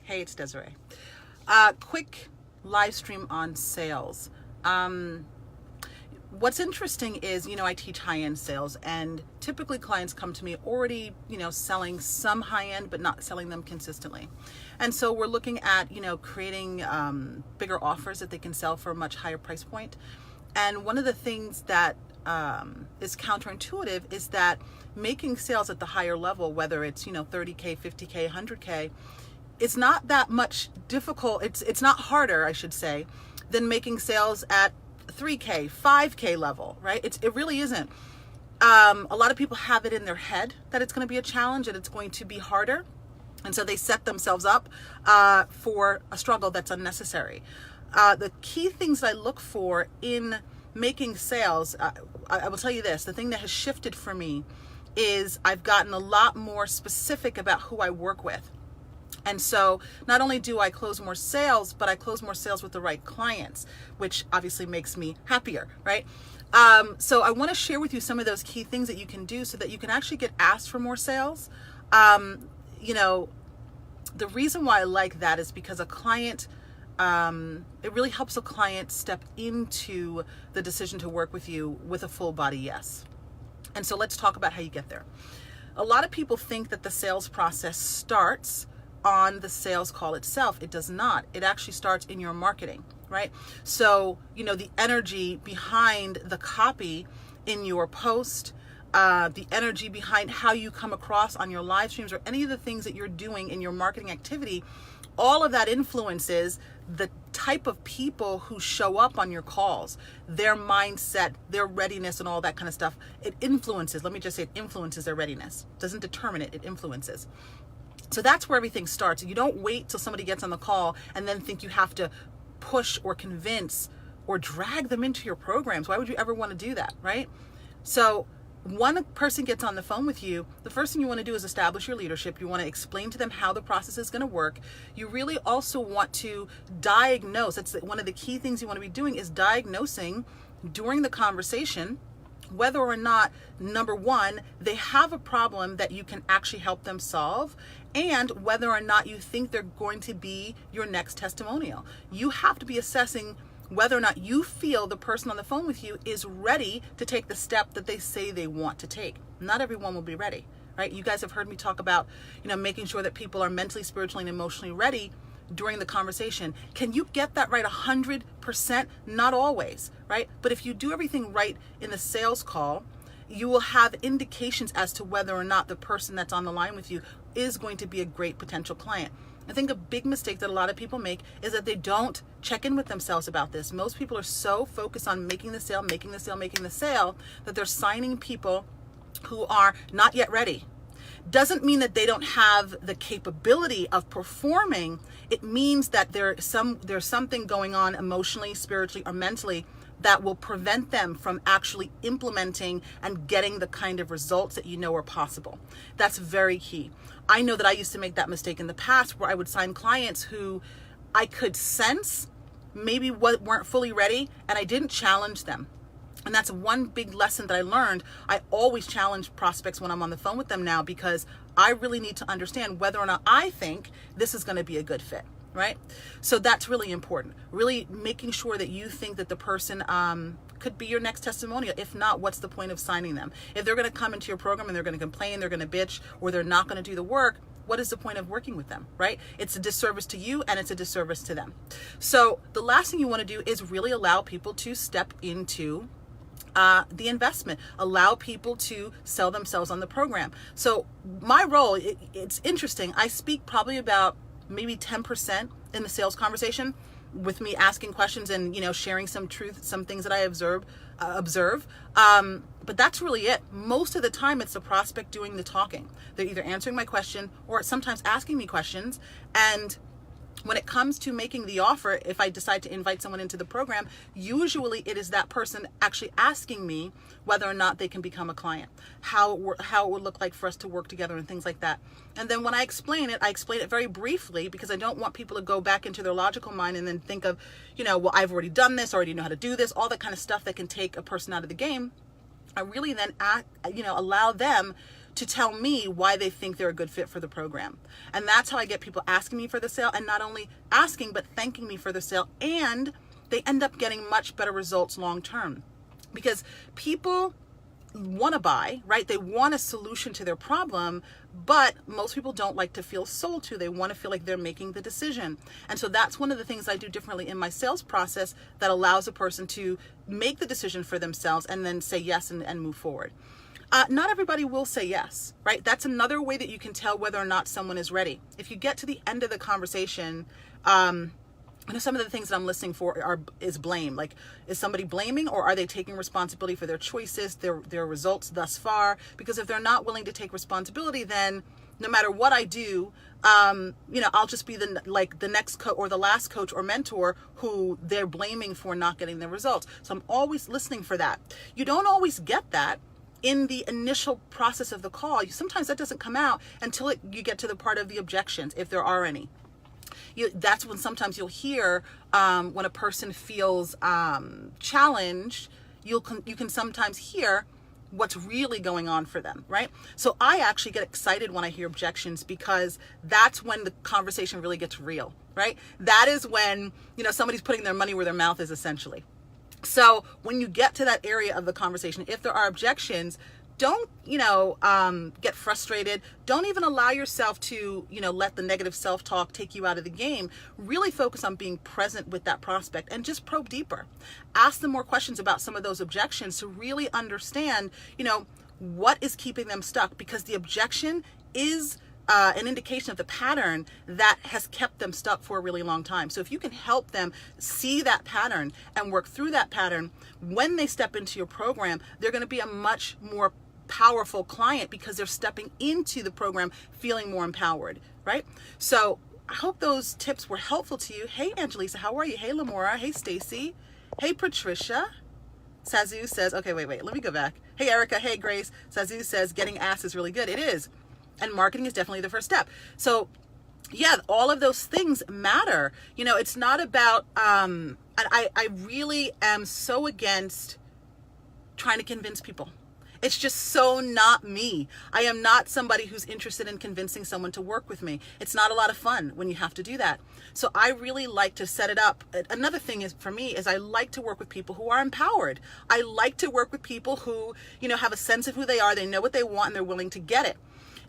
Hey, it's Desiree. Quick live stream on sales. What's interesting is, I teach high-end sales, and typically clients come to me already, selling some high-end, but not selling them consistently. And so we're looking at, creating bigger offers that they can sell for a much higher price point. And one of the things that is counterintuitive is that making sales at the higher level, whether it's, 30K, 50K, 100K, it's not that much difficult. It's not harder, I should say, than making sales at 3K, 5K level, right? It really isn't. A lot of people have it in their head that it's going to be a challenge and it's going to be harder. And so they set themselves up for a struggle that's unnecessary. The key things that I look for in making sales, I will tell you this, the thing that has shifted for me is I've gotten a lot more specific about who I work with. And so not only do I close more sales, but I close more sales with the right clients, which obviously makes me happier, right? So I want to share with you some of those key things that you can do so that you can actually get asked for more sales. The reason why I like that is because a client, it really helps a client step into the decision to work with you with a full body yes. And so let's talk about how you get there. A lot of people think that the sales process starts on the sales call itself. It does not. It actually starts in your marketing, right? So, the energy behind the copy in your post, the energy behind how you come across on your live streams or any of the things that you're doing in your marketing activity, all of that influences the type of people who show up on your calls, their mindset, their readiness, and all that kind of stuff. It influences, let me just say, it influences their readiness. It doesn't determine it, it influences. So that's where everything starts. You don't wait till somebody gets on the call and then think you have to push or convince or drag them into your programs. Why would you ever want to do that, right? So one person gets on the phone with you, the first thing you want to do is establish your leadership. You want to explain to them how the process is going to work. You really also want to diagnose. That's one of the key things you want to be doing, is diagnosing during the conversation whether or not, number one, they have a problem that you can actually help them solve, and whether or not you think they're going to be your next testimonial. You have to be assessing whether or not you feel the person on the phone with you is ready to take the step that they say they want to take. Not everyone will be ready, right? You guys have heard me talk about, making sure that people are mentally, spiritually, and emotionally ready during the conversation. Can you get that right 100%? Not always, right? But if you do everything right in the sales call, you will have indications as to whether or not the person that's on the line with you is going to be a great potential client. I think a big mistake that a lot of people make is that they don't check in with themselves about this. Most people are so focused on making the sale, that they're signing people who are not yet ready. Doesn't mean that they don't have the capability of performing. It means that there's something going on emotionally, spiritually, or mentally that will prevent them from actually implementing and getting the kind of results that are possible. That's very key. I know that I used to make that mistake in the past, where I would sign clients who I could sense maybe weren't fully ready, and I didn't challenge them. And that's one big lesson that I learned. I always challenge prospects when I'm on the phone with them now, because I really need to understand whether or not I think this is going to be a good fit, right? So that's really important. Really making sure that you think that the person could be your next testimonial. If not, what's the point of signing them? If they're going to come into your program and they're going to complain, they're going to bitch, or they're not going to do the work, what is the point of working with them, right? It's a disservice to you and it's a disservice to them. So the last thing you want to do is really allow people to step into the investment, allow people to sell themselves on the program. So my role, it's interesting. I speak probably about maybe 10% in the sales conversation, with me asking questions and, sharing some truth, some things that I observe. But that's really it. Most of the time it's the prospect doing the talking. They're either answering my question or sometimes asking me questions. And when it comes to making the offer, if I decide to invite someone into the program, usually it is that person actually asking me whether or not they can become a client, how it would look like for us to work together and things like that. And then when I explain it very briefly, because I don't want people to go back into their logical mind and then think of, well, I've already done this, already know how to do this, all that kind of stuff that can take a person out of the game. I really then allow them to tell me why they think they're a good fit for the program. And that's how I get people asking me for the sale, and not only asking, but thanking me for the sale. And they end up getting much better results long term, because people want to buy, right? They want a solution to their problem, but most people don't like to feel sold to. They want to feel like they're making the decision. And so that's one of the things I do differently in my sales process that allows a person to make the decision for themselves and then say yes and move forward. Not everybody will say yes, right? That's another way that you can tell whether or not someone is ready. If you get to the end of the conversation, some of the things that I'm listening for is blame. Like, is somebody blaming, or are they taking responsibility for their choices, their results thus far? Because if they're not willing to take responsibility, then no matter what I do, I'll just be the next coach or the last coach or mentor who they're blaming for not getting the results. So I'm always listening for that. You don't always get that in the initial process of the call. Sometimes that doesn't come out until you get to the part of the objections, if there are any. That's when sometimes you'll hear when a person feels challenged, you can sometimes hear what's really going on for them, right? So I actually get excited when I hear objections, because that's when the conversation really gets real, right? That is when, somebody's putting their money where their mouth is, essentially. So when you get to that area of the conversation, if there are objections, don't, get frustrated. Don't even allow yourself to, let the negative self-talk take you out of the game. Really focus on being present with that prospect and just probe deeper. Ask them more questions about some of those objections to really understand, what is keeping them stuck, because the objection is an indication of the pattern that has kept them stuck for a really long time. So if you can help them see that pattern and work through that pattern, when they step into your program, they're going to be a much more powerful client, because they're stepping into the program feeling more empowered, right? So I hope those tips were helpful to you. Hey, Angelisa, how are you? Hey, Lamora. Hey, Stacy. Hey, Patricia. Sazu says, okay, wait, let me go back. Hey, Erica. Hey, Grace. Sazu says, getting asked is really good. It is. And marketing is definitely the first step. So yeah, all of those things matter. It's not about, I really am so against trying to convince people. It's just so not me. I am not somebody who's interested in convincing someone to work with me. It's not a lot of fun when you have to do that. So I really like to set it up. Another thing is, for me, is I like to work with people who are empowered. I like to work with people who, have a sense of who they are. They know what they want and they're willing to get it.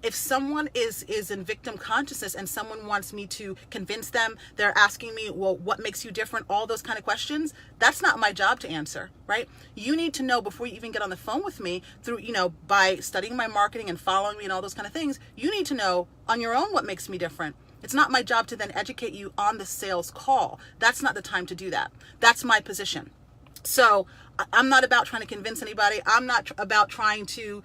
If someone is in victim consciousness and someone wants me to convince them, they're asking me, well, what makes you different? All those kind of questions, that's not my job to answer, right? You need to know before you even get on the phone with me through, by studying my marketing and following me and all those kind of things, you need to know on your own what makes me different. It's not my job to then educate you on the sales call. That's not the time to do that. That's my position. So I'm not about trying to convince anybody. I'm not about trying to,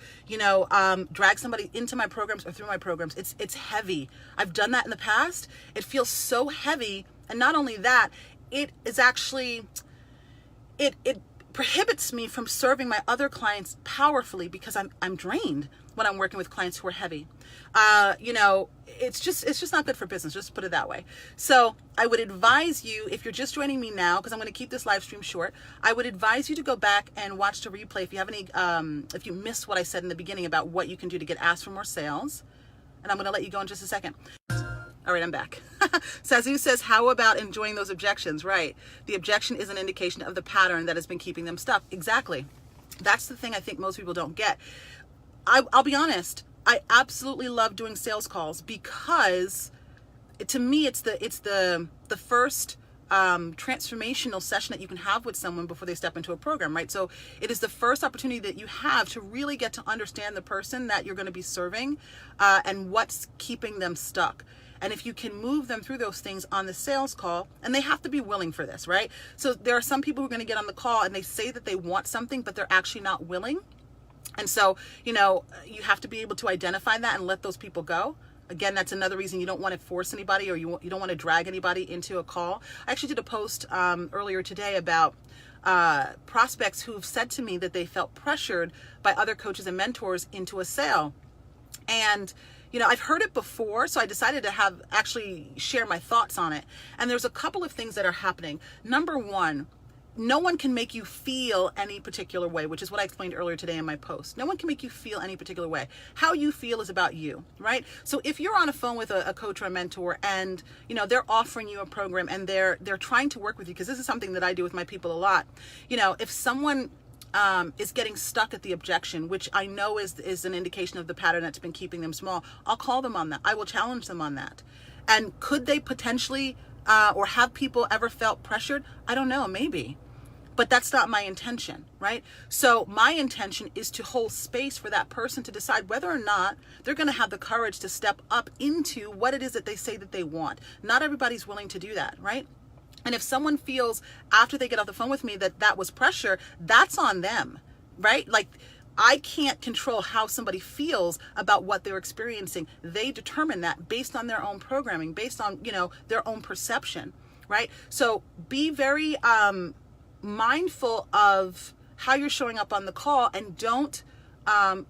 drag somebody into my programs or through my programs. It's heavy. I've done that in the past. It feels so heavy. And not only that, it is actually, it prohibits me from serving my other clients powerfully, because I'm drained when I'm working with clients who are heavy. It's just not good for business, just put it that way. So I would advise you, if you're just joining me now, because I'm going to keep this live stream short, I would advise you to go back and watch the replay if you have any, if you missed what I said in the beginning about what you can do to get asked for more sales. And I'm going to let you go in just a second. All right, I'm back. Sazu says, how about enjoying those objections? Right. The objection is an indication of the pattern that has been keeping them stuck. Exactly. That's the thing I think most people don't get. I'll be honest. I absolutely love doing sales calls, because to me, it's the first transformational session that you can have with someone before they step into a program, right? So it is the first opportunity that you have to really get to understand the person that you're going to be serving and what's keeping them stuck. And if you can move them through those things on the sales call, and they have to be willing for this, right? So there are some people who are going to get on the call and they say that they want something, but they're actually not willing. And so, you have to be able to identify that and let those people go. Again, that's another reason you don't want to force anybody, or you don't want to drag anybody into a call. I actually did a post earlier today about prospects who've said to me that they felt pressured by other coaches and mentors into a sale. And I've heard it before, so I decided to actually share my thoughts on it. And there's a couple of things that are happening. Number one, no one can make you feel any particular way, which is what I explained earlier today in my post. No one can make you feel any particular way. How you feel is about you, right? So if you're on a phone with a coach or a mentor and, you know, they're offering you a program and they're trying to work with you, because this is something that I do with my people a lot. You know, if someone is getting stuck at the objection, which I know is an indication of the pattern that's been keeping them small, I'll call them on that. I will challenge them on that. And could they potentially, or have people ever felt pressured? I don't know, maybe. But that's not my intention, right? So my intention is to hold space for that person to decide whether or not they're going to have the courage to step up into what it is that they say that they want. Not everybody's willing to do that, right? And if someone feels after they get off the phone with me that that was pressure, that's on them, right? Like, I can't control how somebody feels about what they're experiencing. They determine that based on their own programming, based on, you know, their own perception, right? So be very mindful of how you're showing up on the call, and don't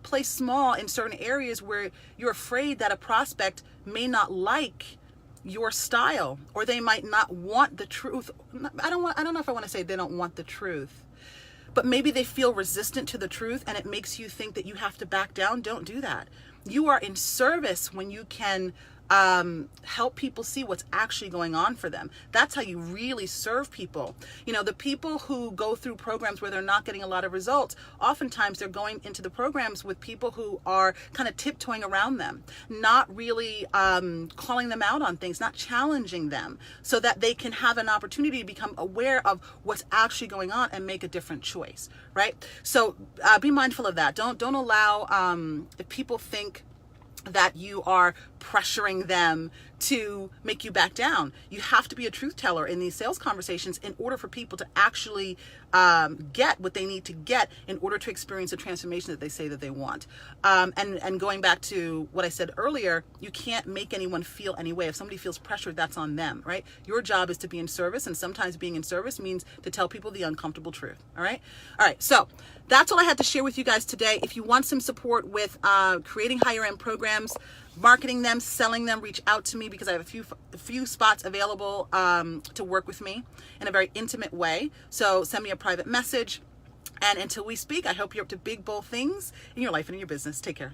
play small in certain areas where you're afraid that a prospect may not like your style, or they might not want the truth. I don't know if I want to say they don't want the truth, but maybe they feel resistant to the truth and it makes you think that you have to back down. Don't do that. You are in service when you can help people see what's actually going on for them. That's how you really serve people. You know, the people who go through programs where they're not getting a lot of results, oftentimes they're going into the programs with people who are kind of tiptoeing around them, not really calling them out on things, not challenging them, so that they can have an opportunity to become aware of what's actually going on and make a different choice, right? So be mindful of that. Don't allow, if people think that you are pressuring them to make you back down. You have to be a truth teller in these sales conversations in order for people to actually get what they need to get in order to experience the transformation that they say that they want. And going back to what I said earlier, you can't make anyone feel any way. If somebody feels pressured, that's on them, right? Your job is to be in service, and sometimes being in service means to tell people the uncomfortable truth, all right? All right, so that's all I had to share with you guys today. If you want some support with creating higher end programs, marketing them, selling them, reach out to me, because I have a few spots available to work with me in a very intimate way. So send me a private message. And until we speak, I hope you're up to big, bold things in your life and in your business. Take care.